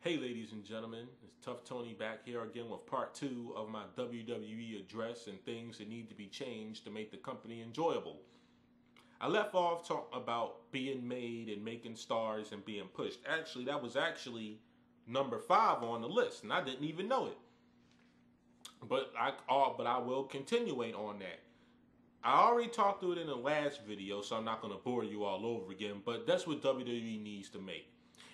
Hey ladies and gentlemen, it's Tough Tony back here again with part 2 of my WWE address and things that need to be changed to make the company enjoyable. I left off talking about being made and making stars and being pushed. Actually, that was number 5 on the list and I didn't even know it. But I will continuate on that. I already talked through it in the last video, so I'm not going to bore you all over again, but that's what WWE needs to make.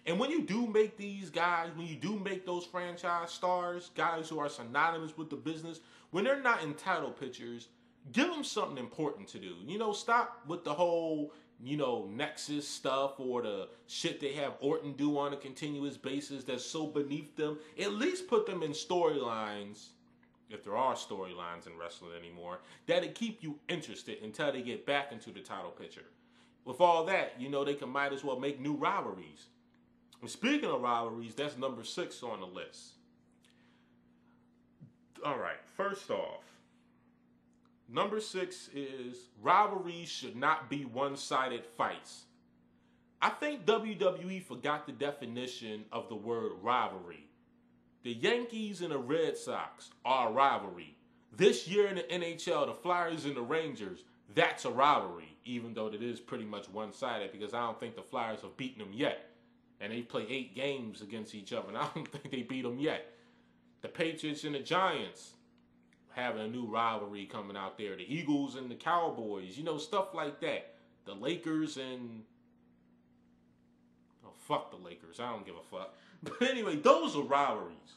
And when you do make these guys, when you do make those franchise stars, guys who are synonymous with the business, when they're not in title pictures, give them something important to do. You know, stop with the whole, Nexus stuff or the shit they have Orton do on a continuous basis that's so beneath them. At least put them in storylines, if there are storylines in wrestling anymore, that'll keep you interested until they get back into the title picture. With all that, they might as well make new rivalries. And speaking of rivalries, that's number 6 on the list. All right, first off, number 6 is rivalries should not be one-sided fights. I think WWE forgot the definition of the word rivalry. The Yankees and the Red Sox are a rivalry. This year in the NHL, the Flyers and the Rangers, that's a rivalry, even though it is pretty much one-sided because I don't think the Flyers have beaten them yet. And they play 8 games against each other, and I don't think they beat them yet. The Patriots and the Giants having a new rivalry coming out there. The Eagles and the Cowboys, stuff like that. The Lakers and... oh, fuck the Lakers. I don't give a fuck. But anyway, those are rivalries.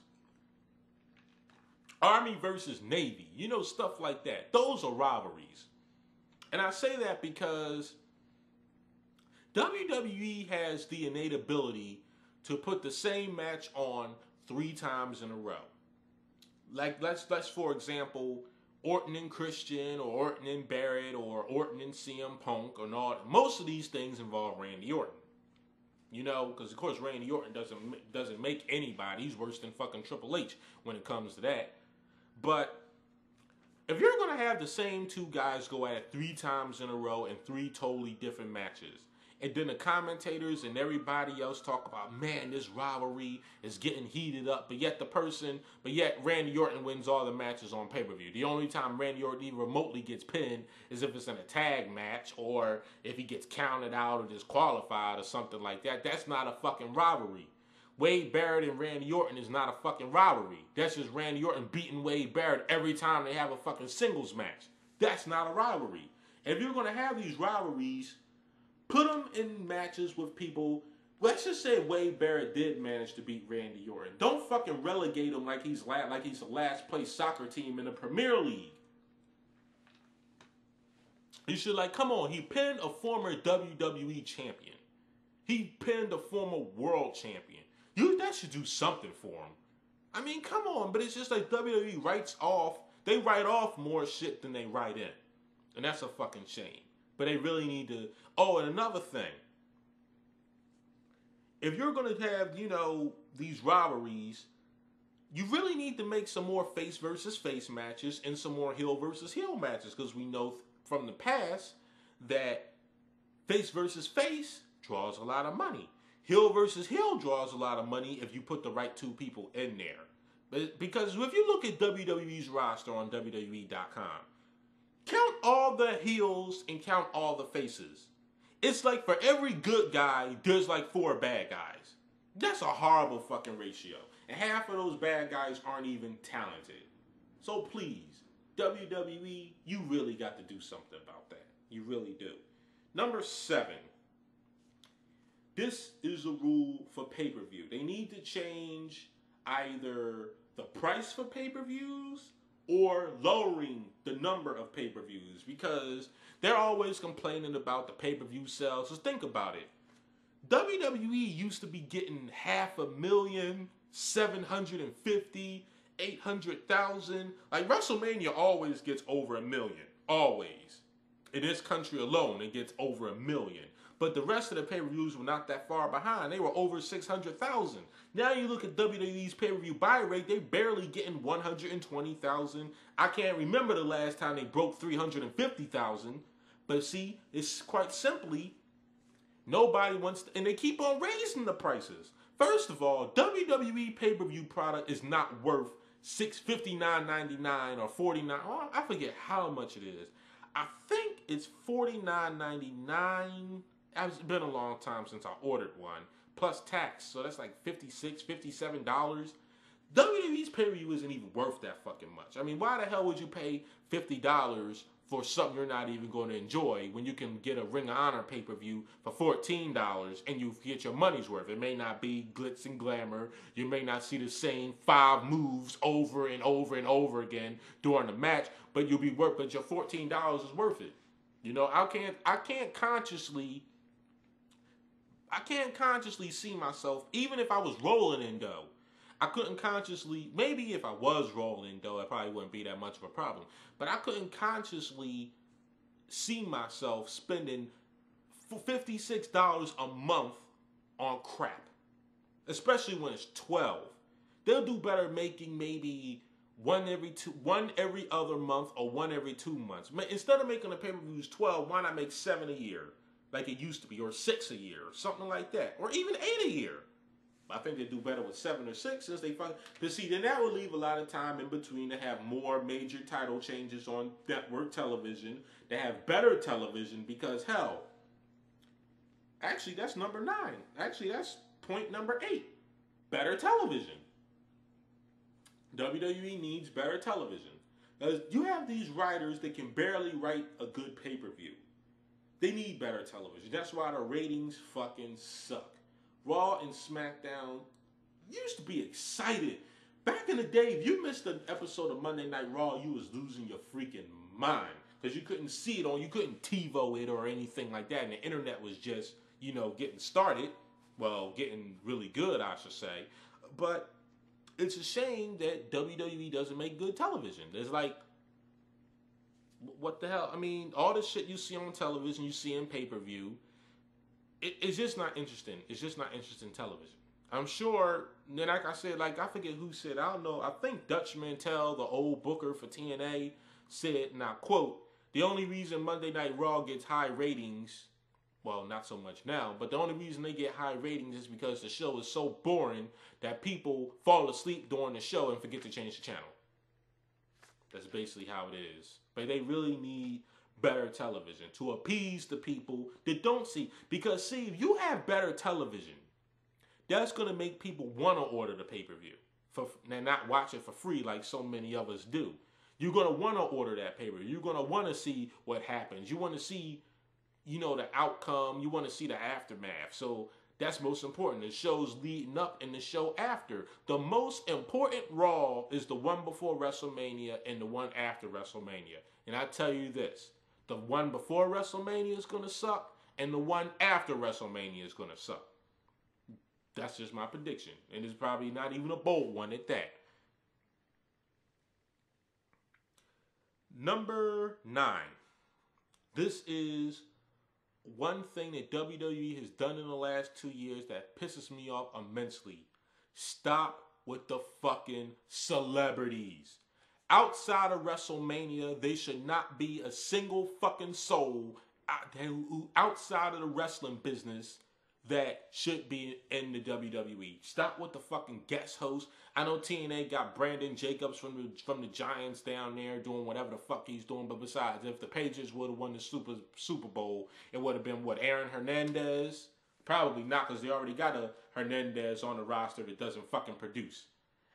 Army versus Navy, stuff like that. Those are rivalries. And I say that because WWE has the innate ability to put the same match on 3 times in a row. Like, let's for example, Orton and Christian, or Orton and Barrett, or Orton and CM Punk, or all. Most of these things involve Randy Orton. Because of course Randy Orton doesn't make anybody. He's worse than fucking Triple H when it comes to that. But if you're going to have the same 2 guys go at it 3 times in a row in 3 totally different matches, and then the commentators and everybody else talk about, man, this rivalry is getting heated up, but yet Randy Orton wins all the matches on pay-per-view. The only time Randy Orton even remotely gets pinned is if it's in a tag match or if he gets counted out or disqualified or something like that. That's not a fucking rivalry. Wade Barrett and Randy Orton is not a fucking rivalry. That's just Randy Orton beating Wade Barrett every time they have a fucking singles match. That's not a rivalry. And if you're going to have these rivalries, put them in matches with people. Let's just say Wade Barrett did manage to beat Randy Orton. Don't fucking relegate him like he's the last place soccer team in the Premier League. You should come on, he pinned a former WWE champion. He pinned a former world champion. That should do something for him. I mean, come on, but it's just like WWE write off more shit than they write in. And that's a fucking shame. But they really need to... Oh, and another thing. If you're going to have, these rivalries, you really need to make some more face versus face matches and some more heel versus heel matches. Because we know from the past that face versus face draws a lot of money. Heel versus heel draws a lot of money if you put the right 2 people in there. But because if you look at WWE's roster on WWE.com, count all the heels and count all the faces. It's like for every good guy, there's 4 bad guys. That's a horrible fucking ratio. And half of those bad guys aren't even talented. So please, WWE, you really got to do something about that. You really do. Number 7. This is a rule for pay-per-view. They need to change either the price for pay-per-views or lowering the number of pay-per-views because they're always complaining about the pay-per-view sales. So think about it. WWE used to be getting 500,000, 750,000, 800,000. WrestleMania always gets over 1 million. Always. In this country alone, it gets over 1 million. But the rest of the pay-per-views were not that far behind. They were over 600,000. Now you look at WWE's pay-per-view buy rate, they're barely getting 120,000. I can't remember the last time they broke 350,000. But see, it's quite simply, nobody wants to, and they keep on raising the prices. First of all, WWE pay-per-view product is not worth $59.99 or $49. Oh, I forget how much it is. I think it's $49.99. It's been a long time since I ordered one, plus tax, so that's like $56, $57. WWE's pay-per-view isn't even worth that fucking much. I mean, why the hell would you pay $50 for something you're not even going to enjoy when you can get a Ring of Honor pay-per-view for $14 and you get your money's worth? It may not be glitz and glamour. You may not see the same 5 moves over and over and over again during the match, but you'll be worth. But your $14 is worth it. You know, I can't consciously see myself, even if I was rolling in dough. I couldn't consciously, maybe if I was rolling dough, it probably wouldn't be that much of a problem. But I couldn't consciously see myself spending $56 a month on crap. Especially when it's 12. They'll do better making maybe one every other month or one every 2 months. Instead of making the pay-per-views 12, why not make 7 a year? Like it used to be, or 6 a year, or something like that. Or even 8 a year. I think they do better with 7 or 6 since they find. But see, then that would leave a lot of time in between to have more major title changes on network television, to have better television, because hell, actually that's number 9. Actually, that's point number 8. Better television. WWE needs better television. You have these writers that can barely write a good pay-per-view. They need better television. That's why the ratings fucking suck. Raw and SmackDown used to be excited. Back in the day, if you missed an episode of Monday Night Raw, you was losing your freaking mind. Because you couldn't see it you couldn't TiVo it or anything like that. And the internet was just, getting started. Well, getting really good, I should say. But it's a shame that WWE doesn't make good television. There's like, what the hell? I mean, all the shit you see on television, you see in pay-per-view, it's just not interesting. It's just not interesting television. I'm sure, then like I said, I forget who said, I don't know, I think Dutch Mantel, the old booker for TNA, said, and I quote, the only reason Monday Night Raw gets high ratings, well, not so much now, but the only reason they get high ratings is because the show is so boring that people fall asleep during the show and forget to change the channel. That's basically how it is. But they really need better television to appease the people that don't see. Because see, if you have better television, that's going to make people want to order the pay-per-view and not watch it for free like so many of us do. You're going to want to order that pay-per-view. You're going to want to see what happens. You want to see, the outcome. You want to see the aftermath. So that's most important. The shows leading up and the show after. The most important Raw is the one before WrestleMania and the one after WrestleMania. And I tell you this, the one before WrestleMania is going to suck, and the one after WrestleMania is going to suck. That's just my prediction. And it's probably not even a bold one at that. Number 9. This is one thing that WWE has done in the last 2 years that pisses me off immensely. Stop with the fucking celebrities. Outside of WrestleMania, they should not be a single fucking soul outside of the wrestling business that should be in the WWE. Stop with the fucking guest host. I know TNA got Brandon Jacobs from the Giants down there doing whatever the fuck he's doing. But besides, if the Patriots would have won the Super Bowl, it would have been, Aaron Hernandez? Probably not, because they already got a Hernandez on the roster that doesn't fucking produce.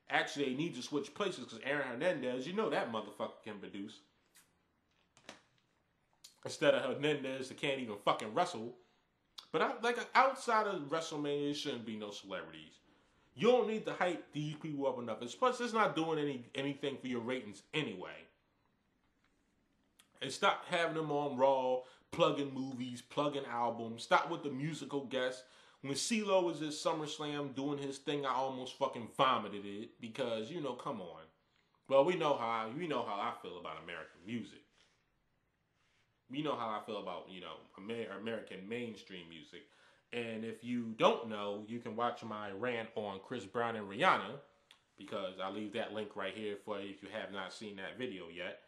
Actually, they need to switch places because Aaron Hernandez, that motherfucker can produce. Instead of Hernandez that can't even fucking wrestle. But outside of WrestleMania, there shouldn't be no celebrities. You don't need to hype these people up enough. Plus, it's not doing anything for your ratings anyway. And stop having them on Raw, plugging movies, plugging albums. Stop with the musical guests. When CeeLo was at SummerSlam doing his thing, I almost fucking vomited it because, come on. Well, we know how I feel about American music. You know how I feel about, American mainstream music. And if you don't know, you can watch my rant on Chris Brown and Rihanna, because I'll leave that link right here for you if you have not seen that video yet.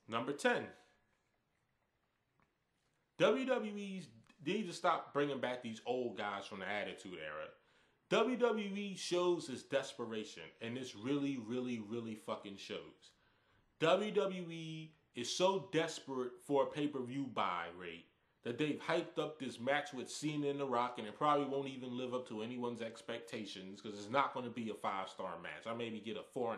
Number 10. WWE's need to stop bringing back these old guys from the Attitude Era. WWE shows its desperation, and this really, really, really fucking shows. WWE is so desperate for a pay-per-view buy rate that they've hyped up this match with Cena and The Rock, and it probably won't even live up to anyone's expectations because it's not going to be a 5-star match. I maybe get a 4.5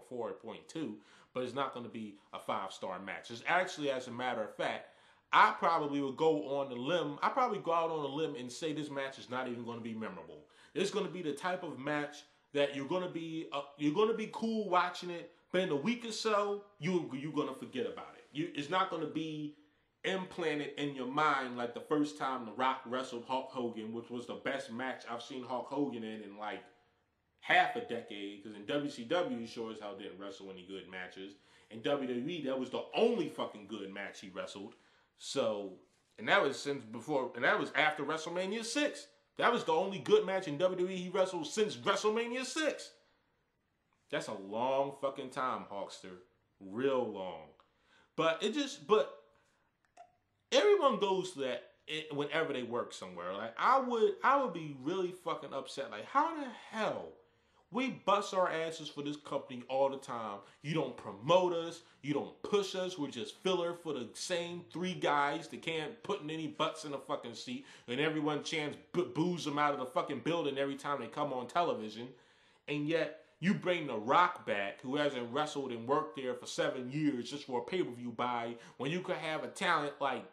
or 4.2, but it's not going to be a 5-star match. It's actually, as a matter of fact, I probably would go on the limb. I probably go out on a limb and say this match is not even going to be memorable. It's going to be the type of match that you're going to be cool watching it, but in a week or so, you're going to forget about it. It's not going to be implanted in your mind like the first time The Rock wrestled Hulk Hogan, which was the best match I've seen Hulk Hogan in like half a decade, because in WCW he sure as hell didn't wrestle any good matches. In WWE, that was the only fucking good match he wrestled. So, and that was after WrestleMania 6. That was the only good match in WWE he wrestled since WrestleMania 6. That's a long fucking time, Hulkster. Real long. But everyone goes to that whenever they work somewhere. Like I would be really fucking upset. Like, how the hell we bust our asses for this company all the time? You don't promote us. You don't push us. We're just filler for the same 3 guys that can't put in any butts in a fucking seat, and everyone chants boos them out of the fucking building every time they come on television. And yet you bring The Rock back, who hasn't wrestled and worked there for 7 years just for a pay-per-view buy, when you could have a talent like,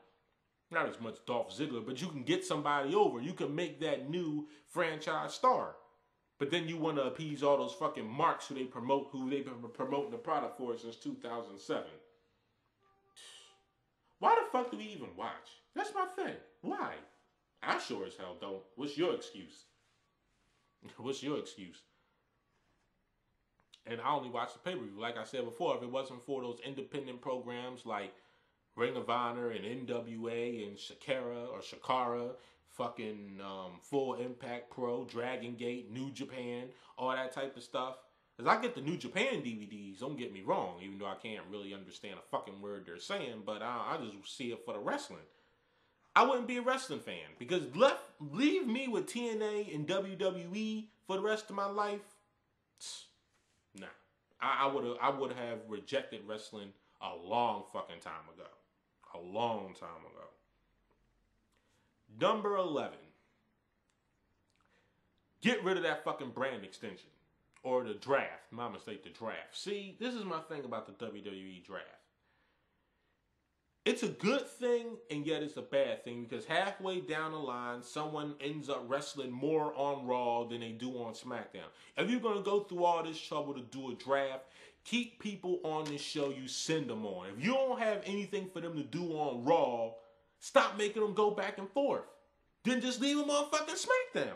not as much Dolph Ziggler, but you can get somebody over. You can make that new franchise star. But then you want to appease all those fucking marks who they've been promoting the product for since 2007. Why the fuck do we even watch? That's my thing. Why? I sure as hell don't. What's your excuse? What's your excuse? And I only watch the pay-per-view. Like I said before, if it wasn't for those independent programs like Ring of Honor and NWA and Shakara, fucking Full Impact Pro, Dragon Gate, New Japan, all that type of stuff. Because I get the New Japan DVDs, don't get me wrong, even though I can't really understand a fucking word they're saying, but I just see it for the wrestling. I wouldn't be a wrestling fan, because leave me with TNA and WWE for the rest of my life. Nah. I would have rejected wrestling a long fucking time ago. A long time ago. Number 11. Get rid of that fucking brand extension. Or the draft. My mistake, the draft. See, this is my thing about the WWE draft. It's a good thing, and yet it's a bad thing, because halfway down the line, someone ends up wrestling more on Raw than they do on SmackDown. If you're going to go through all this trouble to do a draft, keep people on this show you send them on. If you don't have anything for them to do on Raw, stop making them go back and forth. Then just leave them on fucking SmackDown.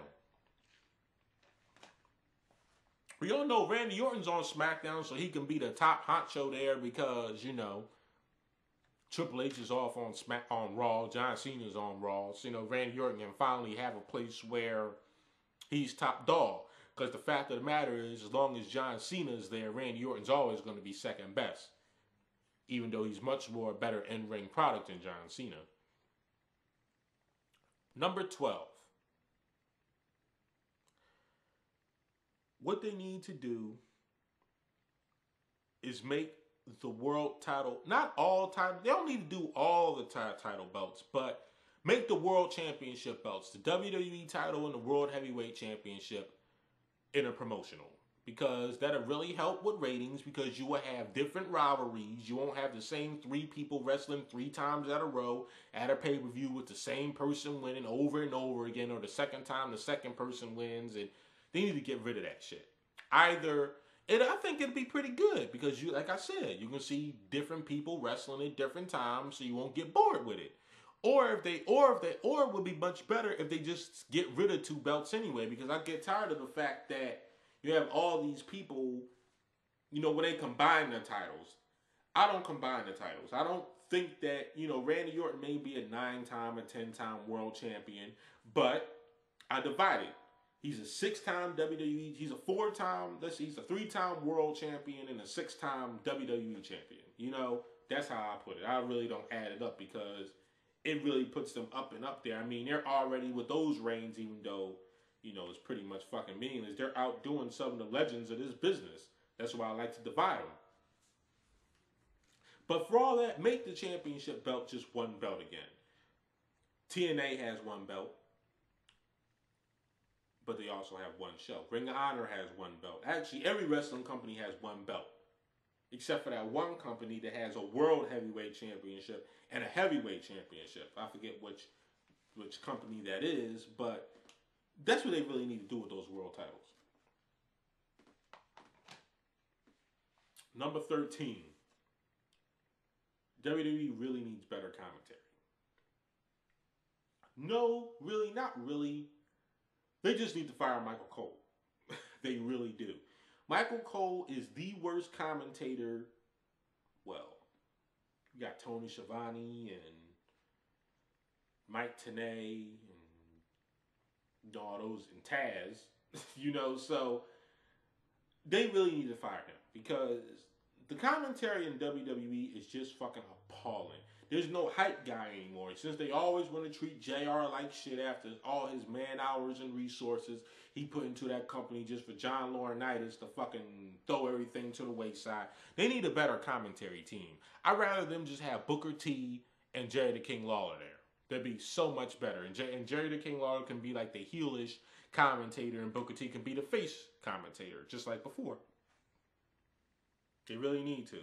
We all know Randy Orton's on SmackDown so he can be the top honcho there because, you know, Triple H is off on Raw. John Cena's on Raw. So, you know, Randy Orton can finally have a place where he's top dog. Because the fact of the matter is, as long as John Cena's there, Randy Orton's always going to be second best. Even though he's much more better in-ring product than John Cena. Number 12. What they need to do is make the world title, not all title, they don't need to do all the title belts, but make the world championship belts, the WWE title and the World Heavyweight Championship, interpromotional. Because that'll really help with ratings, because you will have different rivalries. You won't have the same 3 people wrestling 3 times at a row at a pay-per-view with the same person winning over and over again, or the second time the second person wins, and they need to get rid of that shit. I think it'd be pretty good, because you, like I said, you can see different people wrestling at different times, so you won't get bored with it. Or it would be much better if they just get rid of 2 belts anyway, because I get tired of the fact that you have all these people, you know, when they combine the titles. I don't combine the titles. I don't think that, you know, Randy Orton may be a 9-time or 10-time world champion, but I divide it. He's a 6-time WWE, he's a 3-time world champion and a 6-time WWE champion. You know, that's how I put it. I really don't add it up, because it really puts them up and up there. I mean, they're already with those reigns, even though, you know, it's pretty much fucking meaningless. They're outdoing some of the legends of this business. That's why I like to divide them. But for all that, make the championship belt just one belt again. TNA has one belt, but they also have one show. Ring of Honor has one belt. Actually, every wrestling company has one belt, except for that one company that has a World Heavyweight Championship and a Heavyweight Championship. I forget which company that is, but that's what they really need to do with those world titles. Number 13. WWE really needs better commentary. No, really, not really. They just need to fire Michael Cole. They really do. Michael Cole is the worst commentator. Well, you got Tony Schiavone and Mike Tenay and all those, and Taz, you know, so they really need to fire him because the commentary in WWE is just fucking appalling. There's no hype guy anymore. Since they always want to treat JR like shit after all his man hours and resources he put into that company just for John Laurinaitis to fucking throw everything to the wayside. They need a better commentary team. I'd rather them just have Booker T and Jerry the King Lawler there. That'd be so much better. And Jerry the King Lawler can be like the heelish commentator and Booker T can be the face commentator, just like before. They really need to.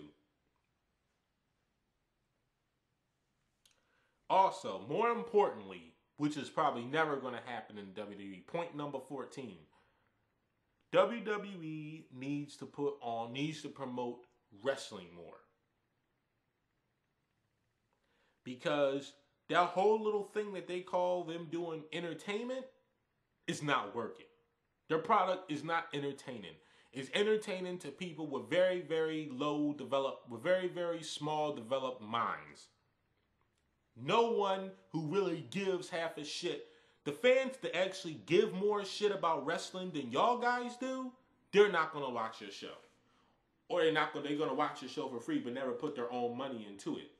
Also, more importantly, which is probably never going to happen in WWE, point number 14. WWE needs to promote wrestling more. Because that whole little thing that they call them doing entertainment is not working. Their product is not entertaining. It's entertaining to people with very, very very, very small developed minds. No one who really gives half a shit. The fans that actually give more shit about wrestling than y'all guys do, they're not going to watch your show. Or they're going to watch your show for free but never put their own money into it.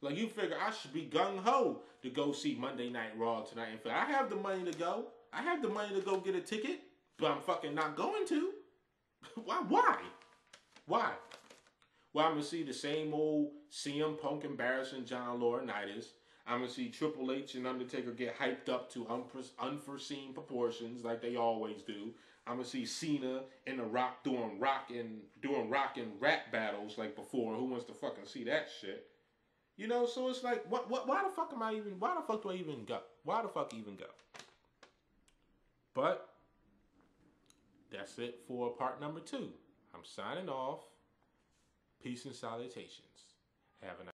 Like, you figure I should be gung-ho to go see Monday Night Raw tonight. And I have the money to go. I have the money to go get a ticket, but I'm fucking not going to. Why? Why? Well, I'm going to see the same old CM Punk embarrassing John Laurinaitis. I'm going to see Triple H and Undertaker get hyped up to unforeseen proportions like they always do. I'm going to see Cena and The Rock doing rock and rap battles like before. Who wants to fucking see that shit? You know, so it's like, why the fuck do I even go? Why the fuck even go? But that's it for part number 2. I'm signing off. Peace and salutations. Have a nice